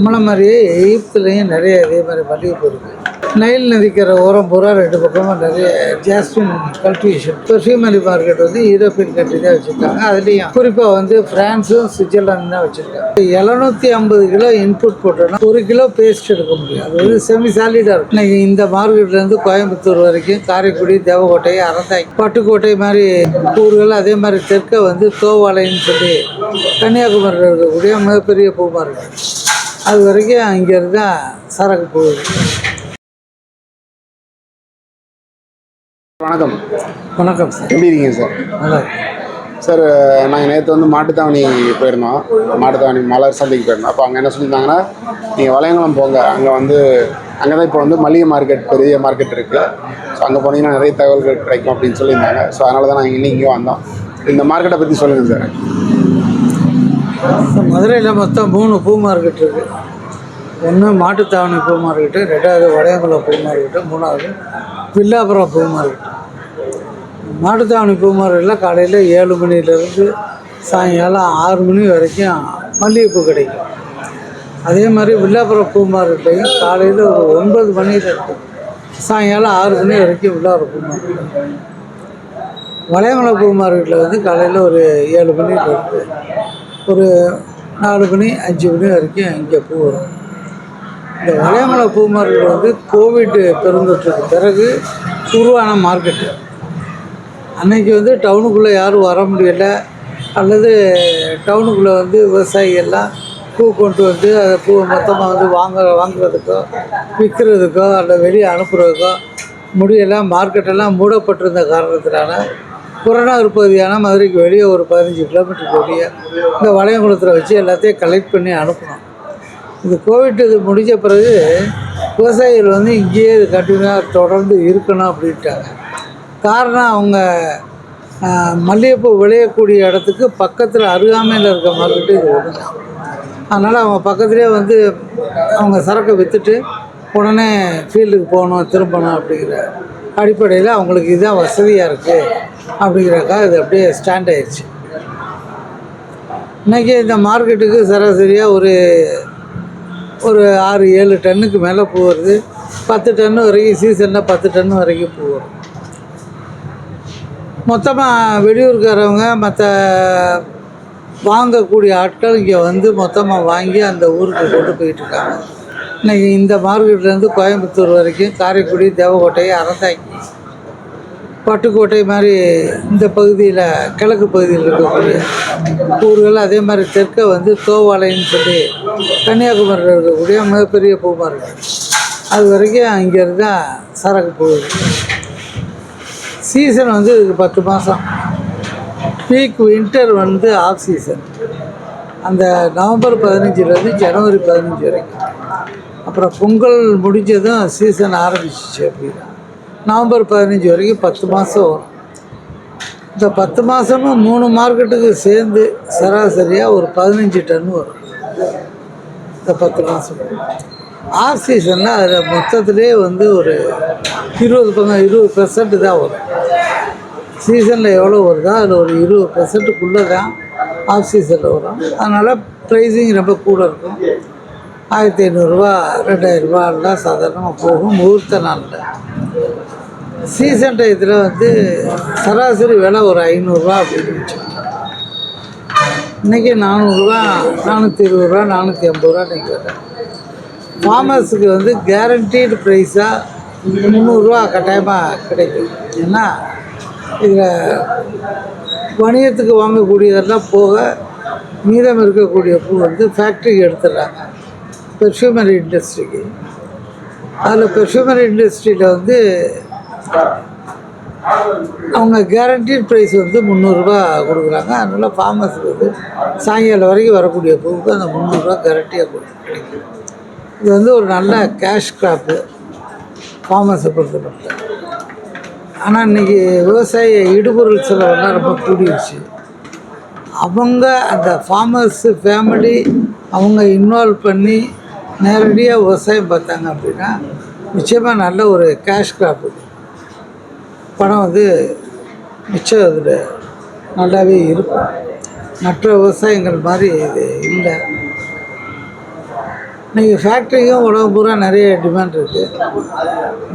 நம்மளை மாதிரியே எகிப்துலேயும் நிறைய இதே மாதிரி மல்லிகைப்பூ இருக்குது. நைல் நதிக்கிற ஓரம் பூரா ரெண்டு பக்கமும் நிறைய ஜாஸ்மின் கல்டிவேஷன். பெர்ஃப்யூமரி மார்க்கெட் வந்து யூரோப்பியன் கண்ட்ரி தான் வச்சுருக்காங்க. அதுலேயும் குறிப்பாக வந்து ஃப்ரான்ஸும் சுவிட்சர்லாந்து தான் வச்சுருக்காங்க. 750 கிலோ இன்புட் போட்டோன்னா 1 கிலோ பேஸ்ட் எடுக்க முடியும். அது வந்து செமி சாலிடாக இருக்கும். இன்னைக்கு இந்த மார்க்கெட்லேருந்து கோயம்புத்தூர் வரைக்கும் காரைக்குடி, தேவக்கோட்டை, அறந்தாங்கி, பட்டுக்கோட்டை மாதிரி ஊர்கள், அதே மாதிரி தெற்க வந்து தோவாலைன்னு சொல்லி கன்னியாகுமரியில் இருக்கக்கூடிய மிகப்பெரிய பூ மார்க்கெட், அது வரைக்கும் அங்கேருந்து தான் சரக்கு போகுது. வணக்கம். வணக்கம் சார். எப்படி இருக்கீங்க சார்? நல்லா சார், நாங்கள் நேற்று வந்து மாட்டுத்தாவணி போயிருந்தோம். மாட்டுத்தாவணி மலர் சந்தைக்கு போயிருந்தோம். அப்போ அங்கே என்ன சொல்லியிருந்தாங்கன்னா, நீங்கள் வளையங்குளம் போங்க, அங்கே தான் இப்போ வந்து மளிகை மார்க்கெட், பெரிய மார்க்கெட் இருக்குது. ஸோ அங்கே போனீங்கன்னா நிறைய தகவல்கள் கிடைக்கும் அப்படின்னு சொல்லியிருந்தாங்க. ஸோ அதனால தான் நாங்கள் இங்கே வந்தோம். இந்த மார்க்கெட்டை பற்றி சொல்லுங்கள் சார். மதுரையில் மொத்தம் 3 பூ மார்க்கெட் இருக்குது. ஒன்று மாட்டுத்தாவணி பூ மார்க்கெட்டு, 2வது வளையங்குளம் பூ மார்க்கெட்டு, 3வது வில்லாபுரம் பூ மார்க்கெட். மாட்டுத்தாவணி பூ மார்க்கெட்டில் காலையில் 7 மணிலேருந்து சாயங்காலம் 6 மணி வரைக்கும் மல்லிகைப்பூ கிடைக்கும். அதே மாதிரி வில்லாபுரம் பூ மார்க்கெட்டையும் காலையில் ஒரு 9 மணிலேருந்து சாயங்காலம் 6 மணி வரைக்கும் வில்லாபுரம் பூ மார்க்கெட். வளையங்குளம் பூ மார்க்கெட்டில் வந்து காலையில் ஒரு 7 மணிலேருந்து ஒரு 4 மணி 5 மணி வரைக்கும் இங்கே பூ வரும். இந்த வளையங்குளம் பூ மார்க்கெட் வந்து கோவிட் பெருந்தொற்றுக்கு பிறகு உருவான மார்க்கெட்டு. அன்றைக்கி வந்து டவுனுக்குள்ளே யாரும் வர முடியலை, அல்லது டவுனுக்குள்ளே வந்து விவசாயிகள்லாம் பூ கொண்டு வந்து அதை பூவை மொத்தமாக வந்து வாங்குறதுக்கோ விற்கிறதுக்கோ அல்லது வெளியே அனுப்புறதுக்கோ முடியலை. மார்க்கெட்டெல்லாம் மூடப்பட்டிருந்த காரணத்தினால புறநகர் பகுதியான மதுரைக்கு வெளியே ஒரு 15 கிலோமீட்டருக்கு வெளியே இந்த வளையங்குளத்தில் வச்சு எல்லாத்தையும் கலெக்ட் பண்ணி அனுப்பணும். இது கோவிட் இது முடிஞ்ச பிறகு விவசாயிகள் வந்து இங்கேயே இது கண்டினியூவாக தொடர்ந்து இருக்கணும் அப்படின்ட்டாங்க. காரணம், அவங்க மல்லிகைப்பூ விளையக்கூடிய இடத்துக்கு பக்கத்தில் அருகாமையில் இருக்க மார்க்கெட்டு இது ஒன்று தான். அதனால் அவங்க பக்கத்துலேயே வந்து அவங்க சரக்கை விற்றுட்டு உடனே ஃபீல்டுக்கு போகணும், திரும்பணும் அப்படிங்கிற அடிப்படையில் அவங்களுக்கு இதுதான் வசதியாக இருக்குது அப்படிங்கிறக்காக இது அப்படியே ஸ்டாண்ட் ஆயிடுச்சு. இன்றைக்கி இந்த மார்க்கெட்டுக்கு சராசரியாக ஒரு 6-7 டன்னுக்கு மேலே பூ வருது. 10 டன்னு வரைக்கும் சீசனில் 10 டன்னு வரைக்கும் பூ வரும். மொத்தமாக வெளியூருக்காரவங்க மற்ற வாங்கக்கூடிய ஆட்கள் இங்கே வந்து மொத்தமாக வாங்கி அந்த ஊருக்கு கொண்டு போயிட்டுருக்காங்க. இன்றைக்கி இந்த மார்க்கெட்லேருந்து கோயம்புத்தூர் வரைக்கும் காரைக்குடி, தேவக்கோட்டை, அறந்தாங்கி, பட்டுக்கோட்டை மாதிரி இந்த பகுதியில் கிழக்கு பகுதியில் இருக்கக்கூடிய ஊர்கள், அதே மாதிரி தெற்க வந்து தோவாலைன்னு சொல்லி கன்னியாகுமரியில் இருக்கக்கூடிய மிகப்பெரிய பூ மார்க்கெட், அது வரைக்கும் அங்கேருந்து தான் சரக்கு போகுது. சீசன் வந்து இதுக்கு 10 மாதம். பீக் வின்டர் வந்து ஆஃப் சீசன், அந்த நவம்பர் 15லேருந்து ஜனவரி 15 வரைக்கும். அப்புறம் பொங்கல் முடிஞ்சதும் சீசன் ஆரம்பிச்சிச்சு. அப்படின்னா நவம்பர் 15 வரைக்கும் 10 மாதம் வரும். இந்த 10 மாதமும் 3 மார்க்கெட்டுக்கு சேர்ந்து சராசரியாக ஒரு 15 டன் வரும் இந்த 10 மாதம். ஆஃப் சீசனில் அதில் மொத்தத்திலே வந்து ஒரு 20% தான் வரும். சீசனில் எவ்வளோ வருதோ அதில் ஒரு 20%க்குள்ளே தான் ஆஃப் சீசனில் வரும். அதனால் ப்ரைஸிங் ரொம்ப கூட இருக்கும். 1500 2000 சாதாரணமாக போகும் முகூர்த்த நாளில். சீசன் டயத்தில் வந்து சராசரி விலை ஒரு 500 அப்படின்னு வச்சுக்கோங்க. இன்றைக்கி 400, 420, 450 இன்றைக்கி விலை. ஃபார்மர்ஸுக்கு வந்து கேரண்டீடு ப்ரைஸாக 300 கட்டாயமாக கிடைக்கும். ஏன்னா இதில் வணிகத்துக்கு வாங்கக்கூடியதெல்லாம் போக மீதம் இருக்கக்கூடிய பூ வந்து ஃபேக்ட்ரிக்கு எடுத்துடுறாங்க, பெர்ஃப்யூமரி இண்டஸ்ட்ரிக்கு. அதில் பெர்ஃப்யூமரி இண்டஸ்ட்ரியில் வந்து அவங்க கேரண்டீட் ப்ரைஸ் வந்து 300 கொடுக்குறாங்க. அதனால் ஃபார்மர்ஸுக்கு வந்து சாயங்காலம் வரைக்கும் வரக்கூடிய பூவுக்கு அந்த 300 கேரண்டியாக கிடைக்கும். இது வந்து ஒரு நல்ல கேஷ் கிராப்பு ஃபார்மர்ஸை பொறுத்தப்பட்ட. ஆனால் இன்றைக்கி விவசாய இடுபொருள் செலவெல்லாம் ரொம்ப கூடிடுச்சு. அவங்க அந்த ஃபார்மர்ஸு ஃபேமிலி அவங்க இன்வால்வ் பண்ணி நேரடியாக விவசாயம் பார்த்தாங்க அப்படின்னா நிச்சயமாக நல்ல ஒரு கேஷ் கிராப்பு, பணம் வந்து மிச்சம் அதில் நல்லாவே இருக்கும். மற்ற விவசாயங்கள் மாதிரி இது இல்லை. இன்றைக்கி ஃபேக்ட்ரிக்கும் உலகம் பூரா நிறைய டிமாண்ட் இருக்குது.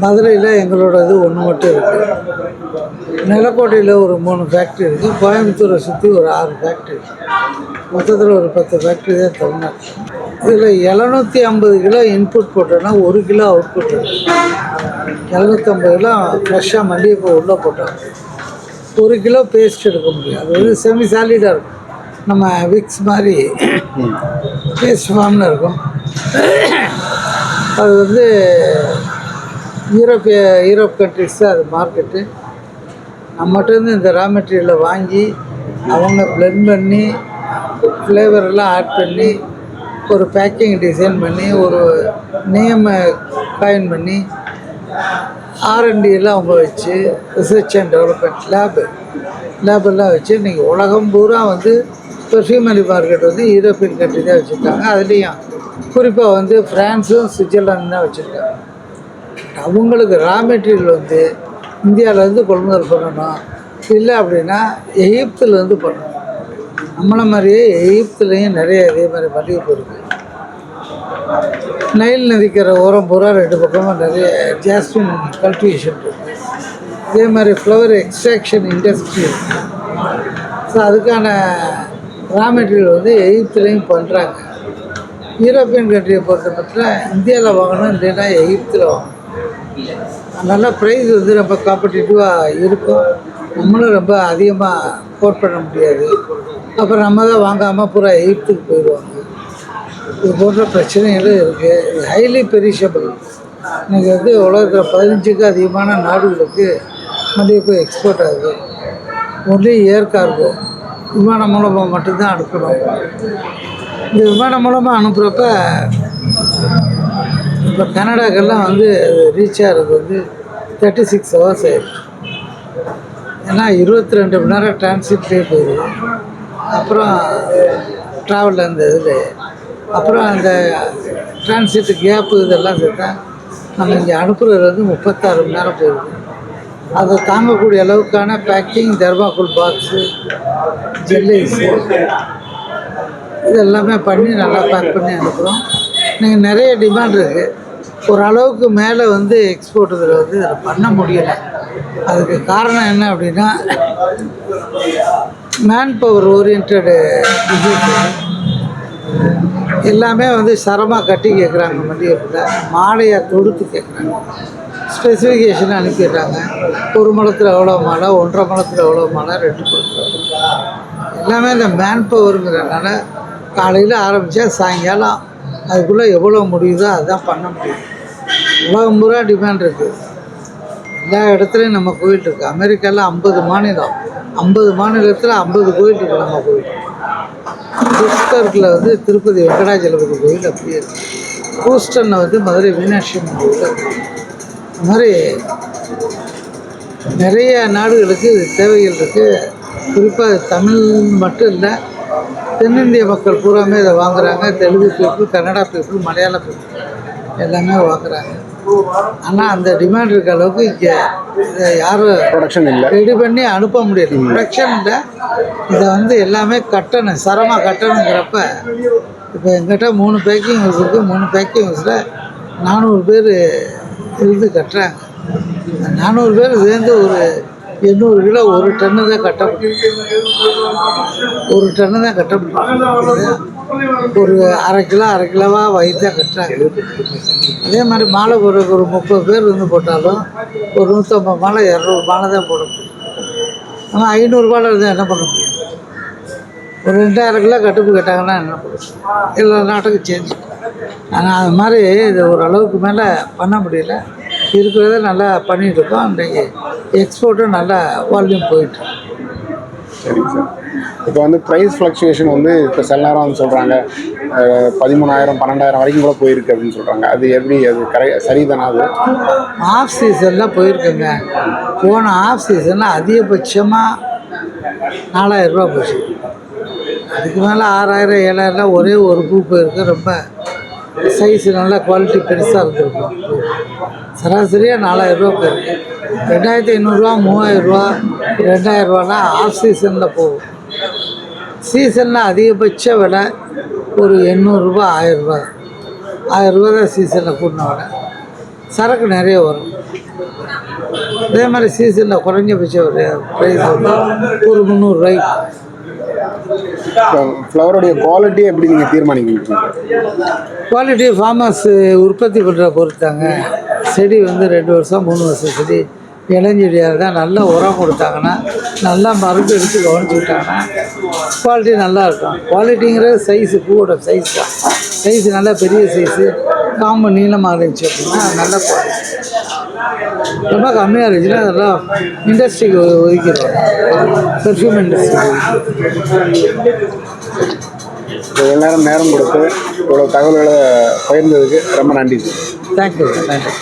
மதுரையில் எங்களோட இது ஒன்று மட்டும் இருக்குது. நிலக்கோட்டையில் ஒரு 3 ஃபேக்ட்ரி இருக்குது. கோயம்புத்தூரை சுற்றி ஒரு 6 ஃபேக்ட்ரி இருக்குது. மொத்தத்தில் ஒரு 10 ஃபேக்ட்ரி தான் தமிழ்நாட்டில். இதில் 750 கிலோ இன்புட் போட்டோன்னா 1 கிலோ அவுட்புட் இருக்குது. 750 கிலோ ஃப்ரெஷ்ஷாக மல்லிகைப்பூ உள்ளே போட்டோம் 1 கிலோ பேஸ்ட் எடுக்க முடியும். அது வந்து செமி சாலிடாக இருக்கும். நம்ம விக்ஸ் மாதிரி பேஸ்ட் ஃபார்மில் இருக்கும். அது வந்து யூரோப் கண்ட்ரிஸ் தான் அது மார்க்கெட்டு. நம்மகிட்டேருந்து இந்த ரா மெட்டீரியலை வாங்கி அவங்க பிளெண்ட் பண்ணி ஃப்ளேவரெல்லாம் ஆட் பண்ணி ஒரு பேக்கிங் டிசைன் பண்ணி ஒரு நேமை காயின் பண்ணி R&D எல்லாம் அவங்க வச்சு ரிசர்ச் அண்ட் டெவலப்மெண்ட் லேபெல்லாம் வச்சு இன்றைக்கி உலகம் பூரா வந்து பெர்ஃப்யூமரி மார்க்கெட் வந்து யூரோப்பியன் கண்ட்ரி தான் வச்சுருக்காங்க. அதுலேயும் குறிப்பாக வந்து ஃப்ரான்ஸும் சுவிட்சர்லாந்து தான் வச்சுருக்காங்க. அவங்களுக்கு ரா மெட்டீரியல் வந்து இந்தியாவிலேருந்து கொள்முதல் பண்ணணும். இல்லை அப்படின்னா எகிப்துலேருந்து பண்ணணும். நம்மளை மாதிரியே எகிப்துலேயும் நிறைய இதே மாதிரி மல்லிகைப்பூ இருக்குது. நைல் நதிக்கிற ஓரம் பூரா 2 பக்கமும் நிறைய ஜாஸ்மின் கல்டிவேஷன் இருக்குது. இதே மாதிரி ஃப்ளவர் எக்ஸ்ட்ராக்ஷன் இண்டஸ்ட்ரி இருக்குது. ஸோ அதுக்கான ரா மெட்டீரியல் வந்து எகிப்துலேயும் பண்ணுறாங்க. யூரோப்பியன் கண்ட்ரியை பொறுத்த மட்டும் இந்தியாவில் வாங்கணும், இல்லைன்னா எகிப்தில் வாங்கணும். அதனால் ப்ரைஸ் வந்து ரொம்ப காம்படிட்டிவாக இருக்கும். நம்மளும் ரொம்ப அதிகமாக கோட் பண்ண முடியாது. அப்புறம் நம்ம தான் வாங்காமல் பூரா எகிப்துக்கு போயிடுவாங்க. இது போன்ற பிரச்சனைகளும் இருக்குது. இது ஹைலி பெரிஷபிள். இன்றைக்கி வந்து உலகத்தில் 15க்கும் அதிகமான நாடுகளுக்கு மல்லிகைப்பூ எக்ஸ்போர்ட் ஆகுது. ஒன்லி ஏர் கார்கோ விமானம் மூலமாக மட்டும்தான் அனுப்பணும். இந்த விமானம் மூலமாக அனுப்புகிறப்ப இப்போ கனடாக்கெல்லாம் வந்து ரீச் ஆகிறது வந்து 36 ஹவர்ஸ் ஆயிடுச்சு. ஏன்னா 22 மணி நேரம் டிரான்சிட்லேயே போயிடுது. அப்புறம் ட்ராவலில் அந்த இதில் அப்புறம் அந்த டிரான்சிட் கேப்பு இதெல்லாம் சேர்த்தா நம்ம இங்கே அனுப்புகிறது வந்து 36 மணி நேரம் போயிடுது. அதை தாங்கக்கூடிய அளவுக்கான பேக்கிங், தெர்மாக்கோல் பாக்ஸு, ஜெல்லைஸு இதெல்லாமே பண்ணி நல்லா பேக் பண்ணி அனுப்புகிறோம். நீங்கள் நிறைய டிமாண்ட் இருக்குது. ஒரு அளவுக்கு மேலே வந்து எக்ஸ்போர்ட் இதில் வந்து இதில் பண்ண முடியலை. அதுக்கு காரணம் என்ன அப்படின்னா மேன் பவர் ஓரியன்டு பிஸ்னஸ். எல்லாமே வந்து சரமாக கட்டி கேட்குறாங்க. மல்லிகைப்பூவில் மாலையை தொடுத்து கேட்குறாங்க. ஸ்பெசிஃபிகேஷன் அனுப்பிடுறாங்க. 1 முழத்தில் எவ்வளோ மாலை, 1.5 முழத்தில் எவ்வளோ மாலை, 2 முழத்தில் எல்லாமே இந்த மேன் பவருங்கிறதுனால காலையில் ஆரம்பித்தா சாயங்காலம் அதுக்குள்ளே எவ்வளோ முடியுதோ அதுதான் பண்ண முடியும். உலகம் பூரா டிமாண்ட் இருக்குது. எல்லா இடத்துலையும் நம்ம கோயில் இருக்குது. அமெரிக்காவில் 50 மாநிலம், 50 மாநிலத்தில் 50 கோயில் இருக்குது. நம்ம கோயில் புஷ்கரில் வந்து திருப்பதி வெங்கடாஜலபதி கோயில் அப்படியே இருக்குது. ஹூஸ்டனில் வந்து மதுரை மீனாட்சி அம்மன் கோயில் இருக்குது. இந்த மாதிரி நிறைய நாடுகளுக்கு இது தேவைகள் இருக்குது. குறிப்பாக தமிழ் மட்டும் இல்லை, தென்னிந்திய மக்கள் பூராமே இதை வாங்குகிறாங்க. தெலுங்கு பீப்புள், கன்னடா பீப்புள், மலையாள பீப்புள் எல்லாமே வாங்குகிறாங்க. ஆனால் அந்த டிமாண்ட் இருக்க அளவுக்கு இங்கே இதை யாரும் ப்ரொடக்ஷன் இல்லை, ரெடி பண்ணி அனுப்ப முடியல. ப்ரொடக்ஷன் இல்லை. இதை வந்து எல்லாமே கட்டணும், சரமாக கட்டணுங்கிறப்ப இப்போ எங்கிட்ட 3 பேக்கிங் ஹவுஸ் இருக்குது. 3 பேக்கிங் ஹவுஸில் 400 பேர் இருந்து கட்டுறாங்க. 400 பேர் சேர்ந்து ஒரு 800 கிலோ 1 டன்னு தான் கட்ட முடியும். 1 டன்னு தான் கட்ட முடியும். ஒரு அரை கிலோவாக வைத்தா கட்டுறாங்க. அதே மாதிரி மாலை போடுறதுக்கு ஒரு 30 பேர் வந்து போட்டாலும் ஒரு 150 மாலை 200 மாலை தான் போட முடியும். ஆனால் 500 மாலை இருந்தால் என்ன பண்ண முடியும்? ஒரு 2000 கிலோ கட்டுப்பு கேட்டாங்கன்னா என்ன பண்ணும்? எல்லா நாட்டுக்கும் சேஞ்ச். ஆனால் அது மாதிரி இது ஓரளவுக்கு மேலே பண்ண முடியல. இருக்கிறத நல்லா பண்ணிகிட்டு இருக்கோம். இன்றைக்கி எக்ஸ்போர்ட்டும் நல்லா வால்யூம் போயிட்டு. சரிங்க சார். இப்போ வந்து ப்ரைஸ் ஃப்ளக்சுவேஷன் வந்து இப்போ சில நேரம் வந்து சொல்கிறாங்க 13,000 12,000 வரைக்கும் கூட போயிருக்கு அப்படின்னு சொல்கிறாங்க. அது எப்படி, அது சரிதானா? அது ஆஃப் சீசனில் போயிருக்குங்க. போன ஆஃப் சீசனில் அதிகபட்சமாக 4,000 ரூபா போச்சு. அதுக்கு மேலே 6,000 7,000 ஒரே ஒரு பூ போயிருக்கு. ரொம்ப சைஸு நல்லா குவாலிட்டி பெருசாக இருந்திருக்கும். சராசரியாக 4,000 ரூபா போயிருக்கு. 2,500 ரூபா, 3,000 ரூபா, 2,000 ரூபாலாம் ஆஃப் சீசனில் போகும். சீசனில் அதிகபட்ச விலை ஒரு 800 ரூபா, 1000 ரூபா. 1000 தான் சீசனில் கூட்டின விட. சரக்கு நிறைய வரும். அதே மாதிரி சீசனில் குறைஞ்சபட்ச ஒரு ப்ரைஸ் வந்து ஒரு 300 இப்போ ஃப்ளவருடைய குவாலிட்டி எப்படி நீங்கள் தீர்மானிக்கிறீங்க? குவாலிட்டி ஃபார்மர்ஸ் உற்பத்தி பண்ணுற பொறுத்தாங்க. செடி வந்து 2 வருஷம் 3 வருஷம் செடி இளஞ்செடியாக இருந்தால் நல்லா உரம் கொடுத்தாங்கன்னா, நல்லா மருந்து எடுத்து கவனிச்சுக்கிட்டாங்கன்னா குவாலிட்டி நல்லா இருக்கும். குவாலிட்டிங்கிறது சைஸு, பூவோட சைஸ் தான். சைஸு நல்லா பெரிய சைஸு, காம்பு நீளமாக இருந்துச்சு அப்படின்னா நல்ல குவாலிட்டி. ரொம்ப கம்மியாக இருந்துச்சுன்னா அதெல்லாம் இண்டஸ்ட்ரிக்கு ஒதுக்கிடுவாங்க, பெர்ஃப்யூம் இண்டஸ்ட்ரிக்கு. இவ்வளோ நேரம் கொடுத்து இவ்வளோ தகவல்களை பகிர்ந்ததுக்கு ரொம்ப நன்றி. தேங்க்யூ. நன்றி.